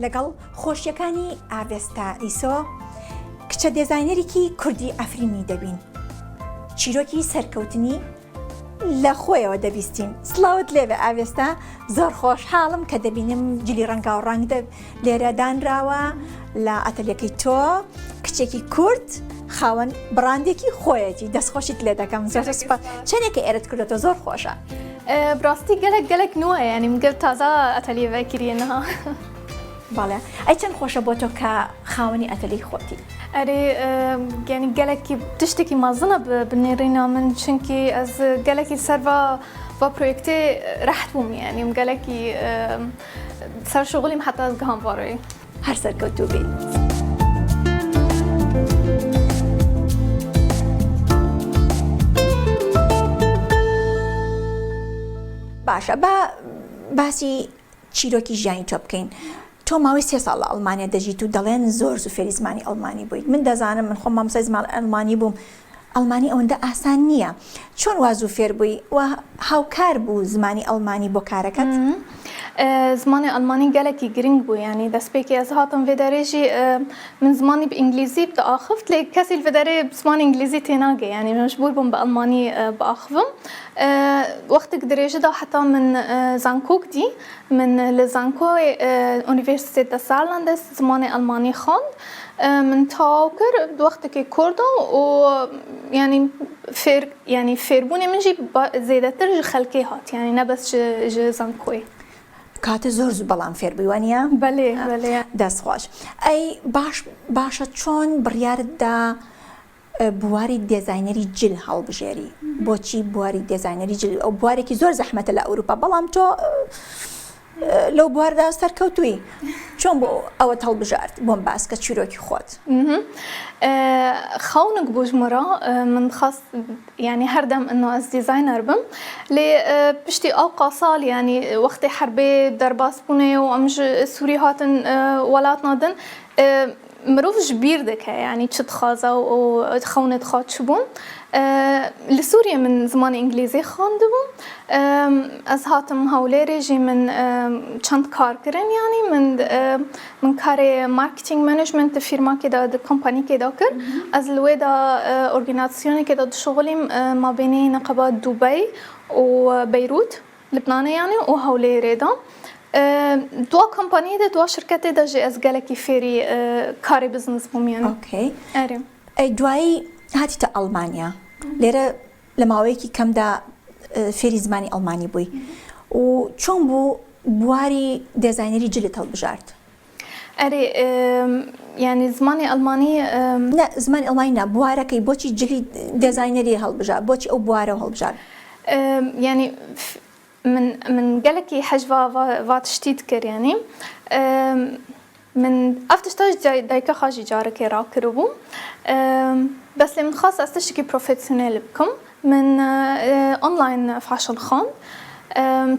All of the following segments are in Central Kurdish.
لەگەڵ خۆشیەکانی ئاڤێستا ئیسۆ کچە دێزاینەرێکی کوردی ئەفرینی دەبین. چیرۆکی سەرکەوتنی لە خۆیەوە دەبیستین. سڵاوت لێبێ ئاڤێستا، زۆر خۆشحاڵم کە دەبینم جلی ڕەنگا و ڕەنگ لێرە دانراوە لە ئەتەلێکی تۆ، کچێکی کورد خاوەن بڕاندێکی خۆیەتی. دەستخۆشیت لێ دەکەم. زۆر سوپاس. چەندێکی ئێرەت کردێتەوە، زۆر خۆشە. براستی گەلێک نووە، ینی مگە تازە ئەتەلیە vekiriye. باڵێ ئەی چەند خۆشە بۆ تۆ کە خاوەنی ئەتەلی خۆتی. ئەرێ ینی گەلێکی تشتێکی مەزنە بنێڕینا من، چونکی ئەس گەلێکی سەرڤە پرۆیەکتێ ڕەحت بووم، ینیم گەلێکی سەر شغڵیم حتا ئەس گەهانڤارۆی هەر سەرکەوتوو بیت. باشە، بە باسی چیرۆکی ژیانی تۆ بکەین. تۆ ماوەی 3 ساڵ لە ئەڵمانیا دەژیت و دەڵێن زۆر زوو فێری زمانی ئەڵمانی بوویت. من دەزانم، من خۆم مامۆستای زمانی ئەڵمانی بووم. ئەڵمانی ئەوەندە ئاسان نییە. چۆن وا زوو فێر بووی و هاوکار بوو زمانی ئەڵمانی بۆ کارەکەت؟ زمانی ئەڵمانی گەلێکی گرنگ بوو، ینی دەستپێکی ئەس هاتم vê derêjî min zimanî bi îngilîzî biaxift lê kesî li vê derê bi zimanê îngilîzî tê nage, yanî mecbûr bûm bi ئەڵمانی biaxivim. Wextek dirêjî da heta min zankok dî, min li Zankoyê Universitêt de Saarlandes zimanê ئەڵمانی xwand. من تاو کر وقتی کردم و یعنی فێربوونی من جی زیادتر جی خەڵکی هات، یعنی نه بس جی زانکۆی. کاتە زۆر زوو بەڵام فێر بووی وانە؟ بەڵێ بەڵێ. دەستخۆش. ئەی باشە چۆن بڕیارتدا بواری دێزاینەری جل هەڵبژێری؟ بۆچی بواری دێزاینەری جل؟ ئەو بوارێکی زۆر زەحمەتە لە ئەوروپا، بەڵام تۆ لەو بواردا سەرکەوتووی. چۆن بۆ ئەوەت هەڵبژارد بۆم باس کە چیرۆکی خۆت؟ خەونک بوو ژمەرە من خاست، ینی هەردەم ئەنۆ ئەس دیزاینەر بم، لێ پشتی ئەو قاساڵ ینی وەختی حربێ دەرباس بوونێ و ئەمژ سووری هاتن وڵات نادن، مرۆڤ ji bîr dike, yanî çi dixwaze û xewne dixwaz çi bûn. Li Sûriye min zimanê îngilîzî xwandibûm. Ez hatim Hewlêrê jî min çend kar kirin, yanî min karê marketing management di fîrmakê de, di kompanîkê de kir. Ez li wê de organasyonekê de dişuxulîm mabênî Neqeba Dubey û Beyrût, Libnanê yanî û Hewlêrê de. دوا کمپانی ده، دوا شرکتی ده جه از گلکی فێری کاری بزنس بووم. ئۆکەی. دوایی هاتیتە ئەڵمانیا، لێرە لە ماوەیەکی کەمدا فێری زمانی ئەڵمانی بووی و چۆن بوو بواری دێزاینەری جلت هەڵبژارد؟ ئەرێ یعنی زمانی ئەڵمانی نه، زمانی ئەڵمانی نا، بوارەکەی بۆچی جلی دێزاینەری هەڵبژار، بۆچی ئەو بوارە هەڵبژار؟ یعنی من گەلێکی حەجوا وا تشتیت کرد، ینی من ئەف تشتاش دایکە خاژی جارێکی ڕاکردبووم، بەس لێ من خواست ئەس تشتێکی پرۆفسیۆنێل بکەم. من ئۆنلاین فاشن خواند،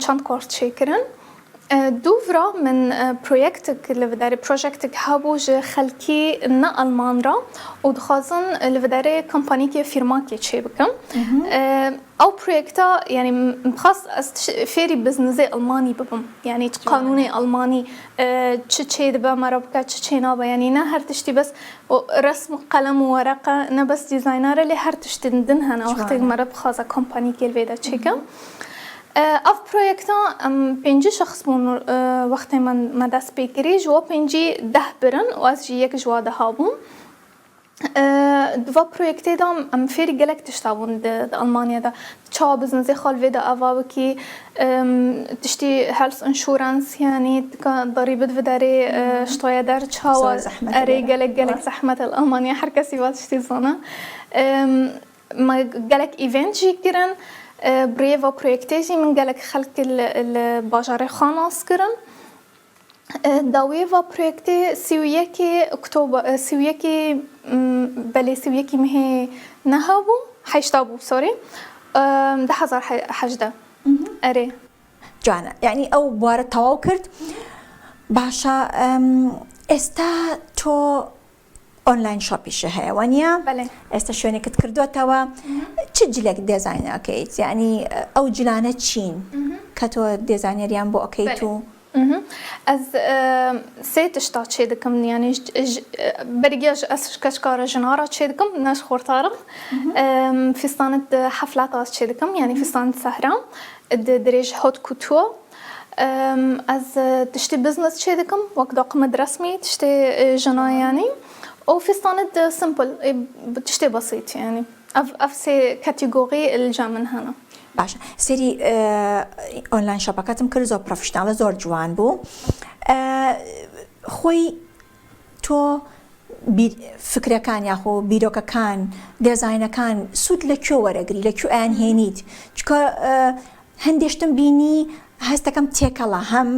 چەند کۆرس چێکردن. دوورا من پرۆیەکتێک لە vê derê پرۆژێکتێک هەبوو ji خەڵکی ne ئەڵمان را و dixwazin li vê derê kompanîkê fîrmakê çê bikim. ئەو پرۆیەکتە ینی مخواست ئەس فێری بزنسê ئەڵمانی ببم، ینی قانونê ئەڵمانی çi çê dibe me re bike, çi çê nabe، ینی ne her tiştî bes resm û qelem û wereqe, ne bes dîzayner e, lê her tiştî din hene wextê me re bixwaze kompanîkê li vê de çêkim. ئەف پرۆیەکتە ئەم 5 شخص بوون وەختێ me dest pê kirî، ji we 5 10 birin û ez jî yek ji we de habûm. Di va proyektê de em fêrî gelek tişta bûn di Almanyayê de. Çawa biznesê xwe li vê de ava bikî, tiştî health insurance, yanî darîbî di vê derê ştoya der çawa, erê gelek zehmet li Almanya, her kesî va tiştî zana. Me gelek event jî kirin. برای و پروژه من گلک خلق البازار خاناس کردن. داوی و پروژه 31 اکتبر 31 بله 31 مه نهابو 8 بو سوري 2018. اره جانا يعني او بواره تواو کرد. باشا استا تو ئۆنلاین شۆپیشە هەیە وانە؟ ئێستا شوێنێکت کردوتەوە، چ جلێک دێزاینەکەیت؟ یعنی ئەو جلانە چین کە تۆ دێزاینەریان بۆ ئەەکەیت و از سه تشتا چه دکم یعنی برگیج از کشکار جنارا چه دکم نش خورتارم فستانت حفلات از چه دکم یعنی فستان سهرام درج هات کوتو از تشتی بزنس چه دکم وقت داقم رسمی تشتی جنا یعنی او فستانت سمبل تشتی بسيط يعني اف سي كاتيجوري الجامن هنا باشه سری آنلاین شاپەکەتم کرد زۆر پرۆفشناڵە زۆر جوان بوو خۆی تۆ فکرەکان یاخۆ بیرۆکەکان دێزاینەکان سوود لەکوێ وەرەگری لەکوێ ئایان هێنیت چکە هەندێشتم بینی هەستەکەم تێکەڵە هەم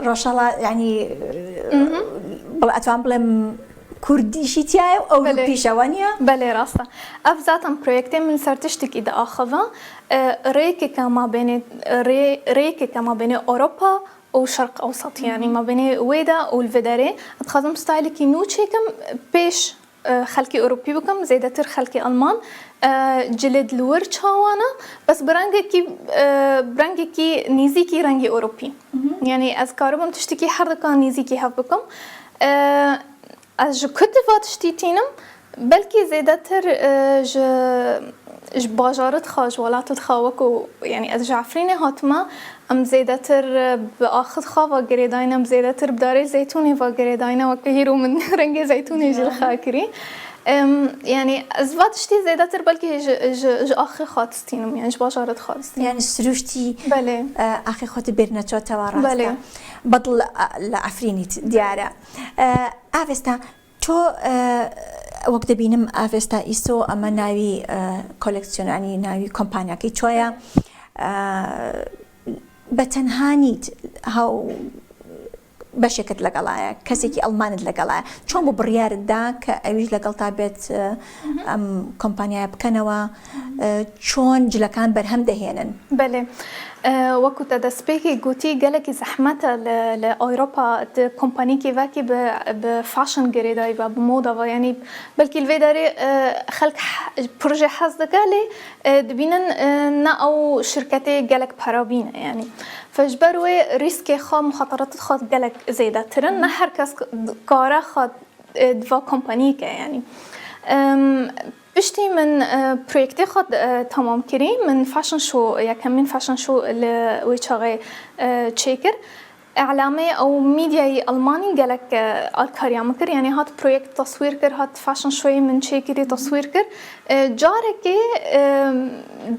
ڕۆژەڵە ینی ئەتوان بڵێم کوردیشی تایە ئەو پیشەوە نییە بەڵێ ڕاستە ئەف زاتم پرۆیەکتێ من سەر تشتێکی داخەوە ڕێیەکێکە ما بینێ ئۆروپا و شرق ئەوسەط یعنی ما بینێ وێدا و الڤدەرێ ئەتخوازم ستایلێکی نوچێکم پێش خەڵکی ئۆروپی بکەم زێدەتر خەڵکی ئەڵمان جلد لور چاوانە بەس برەنگێکی نزیکی ڕەنگی ئۆروپی یعنی ئەس کاربم تشتێکی هەردەکان نزیکی هەف بکەم از جو کدوا تشتیتینم بلکه زیادتر ج باجارت خواج ولاتت خواک و یعنی از جعفرین هاتما ام زیادتر بآخذ خوا گریداینم زیادتر بداره زیتونی و گریداینم و که هیرو من رنگ زیتونی جل خاکری يعني ازواتشتي زيادتر بلكي ج اخي خاتستينم يعني ج باجارت خاتستين يعني سروشتي بله اخي خات برناتشو تواراستا بله بطل لعفرينيت ديارة افستا تو وقت بينم افستا إيسو اما ناوي كولكسيون يعني ناوي كومبانيا كي تويا بتنهانيت هاو بەشێکت لەگەڵایە کەسێکی ئەڵمانت لەگەڵایە چۆن بۆ بڕیارتدا کە ئەویش لەگەڵتا بێت ئەم کۆمپانیایە بکەنەوە چۆن جلەکان بەرهەم دەهێنن بەڵێ وەکو تە دەستپێکی گوتی گەلێکی زەحمەتە لە ئەوروپا کۆمپانیکی ڤاکی بە فاشن گرێدایی بە بمۆدەوە یعنی بەلکی لێ دەرێ خەڵک پروژێ حەز دەکا لێ دبینن نا ئەو شرکەتێ گەلێک پارابینە یعنی فجبروي ريسكي خا مخاطرات خا جلك زيادة ترن نحر كاس كارا خا دوا كومبانيكا يعني بشتي من بروجكتي خا تمام كري من فاشن شو يا كم من فاشن شو اللي ويشغي تشيكر إعلامي أو ميديا ألماني جالك الكاريا مكر يعني هات بروجكت تصوير كر هات فاشن شوي من شيكري تصوير كر جارك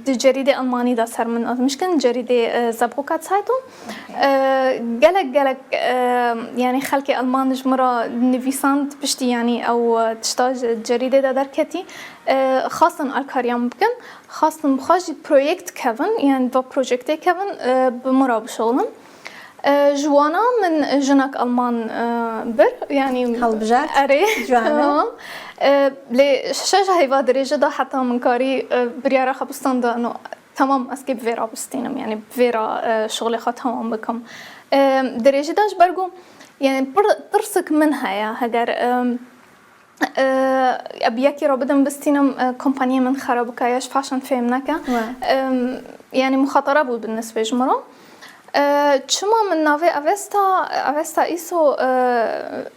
جريدة ألماني ده صار من مشكلة جريدة زبوكات سايتو جالك يعني خلك ألمان جمرة نفيسانت بشتي يعني أو تشتاج جريدة ده دركتي خاصة الكاريا ممكن خاصة بخاج بروجكت كيفن يعني دو بروجكت كيفن بمرا بشغلهم جوانا من جنك ألمان بر يعني هالبجات أري جوانا لي شجع هيفا درجة ده حتى من كاري بريارة خبستان ده إنه تمام أسكيب فيرا بستينم يعني فيرا شغلي خا تمام بكم درجة داش برجو يعني ترسك منها يا هجر أبيكي رابدن بستينم كومبانية من خراب كايش فاشن فهمناك يعني مخاطرة بود بالنسبة جمرة چما من ناوی اوستا ایسو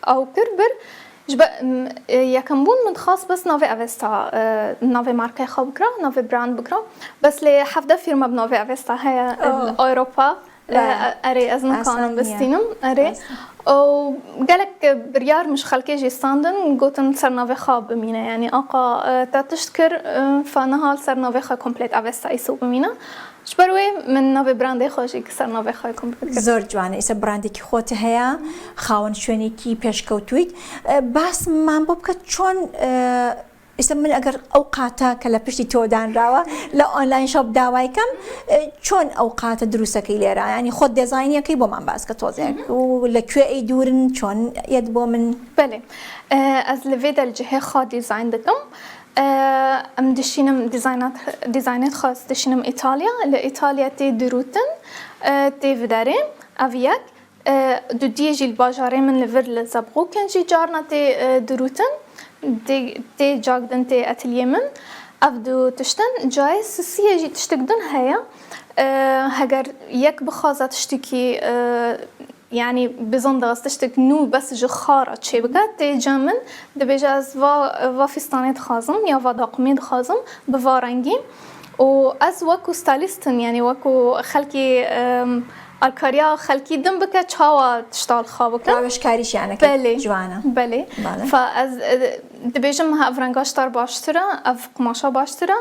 او کربر یکم بون من خاص بس ناوی اوستا ناوی مارکه خواب بکرا ناوی براند بکرا بس لی حفده فیرما بناوی اوستا هیا اوروپا اري از مكانم بستينم اري او قالك بريار مش خلكي جي ستاندن قوتن صرنا في خاب بمينا يعني اقا تشكر فنهال صرنا في خا كومبليت اوستا ایسو بمينا شبروي من ناوی براندی خوشی که سر ناوی خواهی کمپیوتر زور جوانه ایسا براندی که خودت هیا خاون شونی کی پیش کوتوید بس من بابک چون ایسا من اگر اوقاتا کلا پشتی تودان راوا لا آنلاین شاپ داوای کم چون اوقات دروسه کی لیرا یعنی خود دیزاینی کی با من باز کتوزه و لکوی ای دورن چون ید با من بله از لوید الجهه خود دیزاین دکم ام دشينم ديزاينات خاص دشينم إيطاليا لإيطاليا تي دروتن تي فداري أفياك دو ديجي الباجاري من لفر لزبغو كان جي جارنا تي دروتن تي جاكدن تي أتليمن أبدو تشتن جای سیه جی تشتكدن هيا هجر يك بخازة تشتكي يعني بزندقة تشتك نو بس جخارة شيء بقى تجمن دبيجاز و فستانات خازم يا و داقميد خازم بوارنجي وأز وكو ستايلستن يعني وكو خلكي الكاريا خلكي دم بك تشاوا تشتغل خابك باش كاريش يعني بله جوانا بله فأز دبيجم ها أفرنجاش تر باشترا أف قماشة باشترا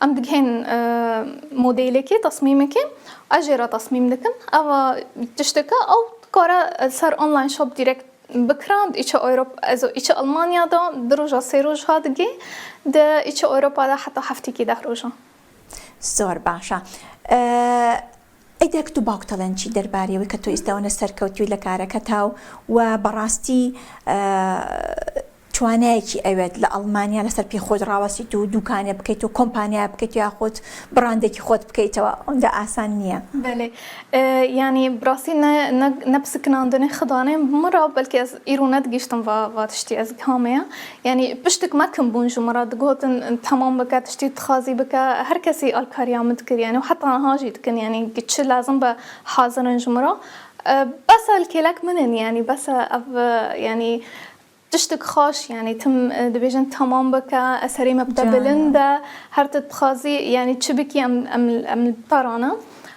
أم دقهن موديلك تصميمك أجرا تصميم دكن أو تشتكى أو كارا صار أونلاين شوب ديركت بكرام إيش أوروبا أزو إيش ألمانيا دا دروجة سيروج هادجي دا إيش أوروبا دا حتى حفتي كده دروجة زۆر باشە ئەیدەک تو باوکتەڵێن چی دەربارەوەی کە تۆ ئێستاوەنە سەرکەوتووی لە کارەکەتاو و بەڕاستی توانایەکی ئەوێت لە ئەڵمانیا لەسەر پێی خۆت ڕاوەسیت و دوکانێ بکەیت و کۆمپانیا بکەیت یا خۆت بڕاندێکی خۆت بکەیتەوە ئەوەندە ئاسان نییە. بله يعني براسي نبسكناندني خداني مرة بلكي از إيرونات جيشتم و تشتي از كامية يعني بشتك ما كن بونجو مرة دقوتن تمام بكا تشتي تخازي بكا هر كسي الكاريا متكر يعني وحتى أنا هاجي تكن يعني قتش لازم بحاضرن جمرة بس الكيلك منن يعني بس يعني تشتك خاش يعني تم دبيجن تمام بكا أسري مبدا بلندا هرت تخازي يعني تشبكي أم البارانا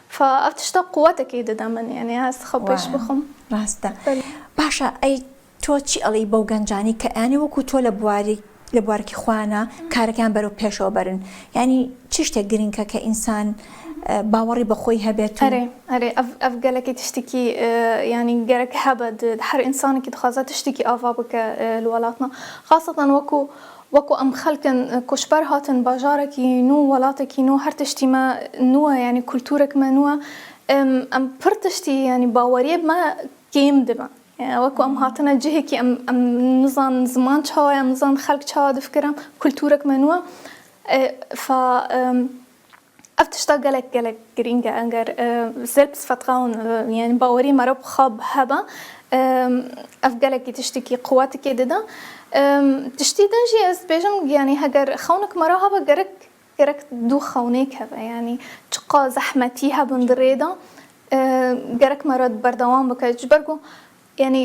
فأفتشتا قوتك إيدا دامن يعني هاس خبش بخم راستا باشا أي تو چی ئەڵی بەو گەنجانی کە ئانی وەکو تۆ لە بوارکی خوانە کارەکان بەرەو پێشەوە بەرن یعنی چ شتێک گرنگکە کە ئینسان باوەڕی بەخۆی هەبێت ئەرێ ئەف گەلێکی تشتێکی يعني گەرەک هەبە هەر ئینسانێکی دخوازات تشتێکی ئاوا بکە لە وڵاتنا خاصەتەن وەکو ئەم خەڵکن کوشبەر هاتن باژارێکی نو وڵاتێکی نو هەر تشتیمە نووە يعني کولتورێکمە نووە ئەم پڕ تشتی يعني باوەریە بمە گێم دەبە وەکو ئەم هاتنە جهێکی ئەم نزان زمان چاوە ئەم نزان خەڵک چاوە دەفکرم کولتورێکمە نووە ف ئەف تشتا gelek گرینگە ئەگەر selbstvertrauen يعني باوەری مەرە بخاب هەبە ئەف gelekی تشتێکی قووەتێکی دەدا تشتی دەنجی ئەس بێژم يعني هەگەر خەونک مەرە هەبە گەرەک دوو خەونێک هەبە يعني چقا زەحمەتی هەبن درێدا گەرەک مەرە بەردەوام بکە جبەرگو يعني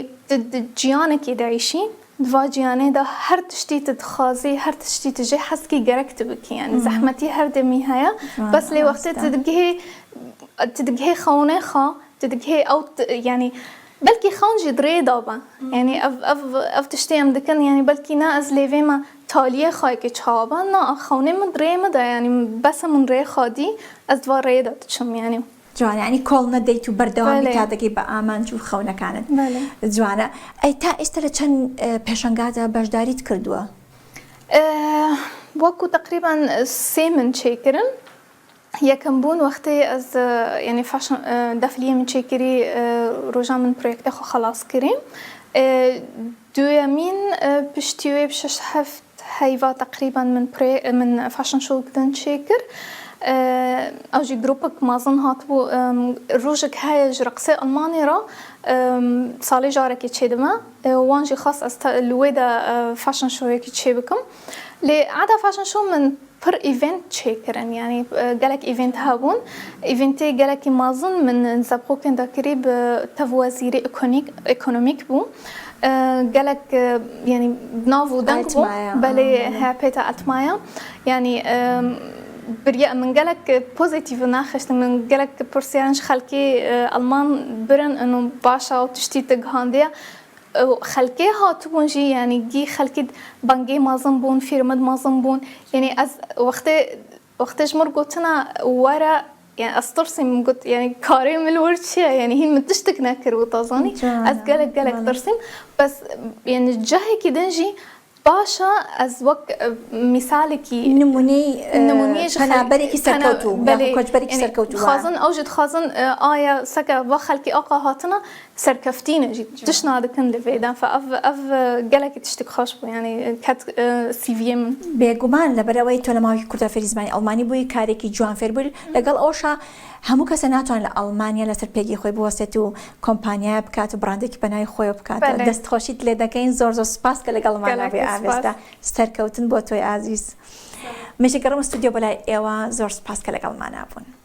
جیانێکی دەعیشی دوا جیانێدا هەر تشتی تدخازی هەر تشتی تجێ حەزکی گەرەک تبکی يعني زەحمەتی هەر دەمی هەیە بەس لێ وەختێ تدگهێ خەونێخە تدگهێ ئەو يعني بلكي خونجي دريدا با يعني اف تشتيم دكن يعني بلكي نا از ليفيما تاليه خايك تشابا نا خوني من دريمه دا يعني بس من ري خادي از دوا ريدا تشم يعني جوانە يعني كولنا ديتو بردوام بتادقي بأمان جو خونه كانت جوانە اي تا ئێستا لە چەند پێشەنگادا بەشداریت کردووە وەکو تقريبا 3 من چێکردن یەکەم بوون وەختەی ئەس يعني فاشن دەفلیە من چێکری ڕۆژان من پرۆیەکتە خۆ خەلاص کردین دویەمین پشتیوێ بشەش هەفت هەیڤا تقريبا من فاشن شو کردن چێکرد ئەوژی گروپێک مازن هاتبوو ڕۆژێک هەیە ji رقسê ئەڵمانێ را ساڵی جارێکی چێدمە وانجی خاص ئەس لێدا فاشن شۆیەکی چێ بکەم لێ عادا فاشن شو من پر ایونت چێکردن يعني gelek ایونت هەبوون ایونتێ gelekî مازن من زەبخۆکên دەکری بە تەڤوەزیری ئەکۆنۆمیک بوو gelek يعني ناو و دەنگ بوو بەلێ هەیە پێتە ئەتمایە يعني بريا من قالك بوزيتيف ناخشت من قالك برسيانش خلكي ألمان برن إنه باشا وتشتي تجهاندية خلكي هاتبونجي يعني جي خلكي بانجي مازن بون فيرمد مازن بون يعني از وقت جمر قلتنا ورا يعني أسترسم قلت يعني كاري من الورشة يعني هي متشتك ناكر وطازاني از قالك ترسم بس يعني جاهي كدنجي باشا از وقت مثالكي نموني خنابريكي سركوتو يعني كوجبريكي سركوتو خازن اوجد خازن آية سكا وخلكي اقا هاتنا سركفتين جيت تشنا دكن لفيدا فاف قالك تشتك خاشبو يعني كات سي في ام بيغومان لبروي تو لما كورد افير زماني الماني بوي كاريكي جوان فيربل لقال اوشا هەموو کەسە ناتوان لە ئەڵمانیا لەسەر پێگی خۆی بوەستێت و کۆمپانیا بکات و براندێکی بەناوی خۆی بکات دەستخۆشیت لێ دەکەین زۆر سپاس کە لەگەڵمان بێ ئاوێستا سەرکەوتن بۆ تۆی ئازیز مەژێگەڕم ستودیۆ بەلای ئێوە زۆر سپاس کە لەگەڵمانە بوون.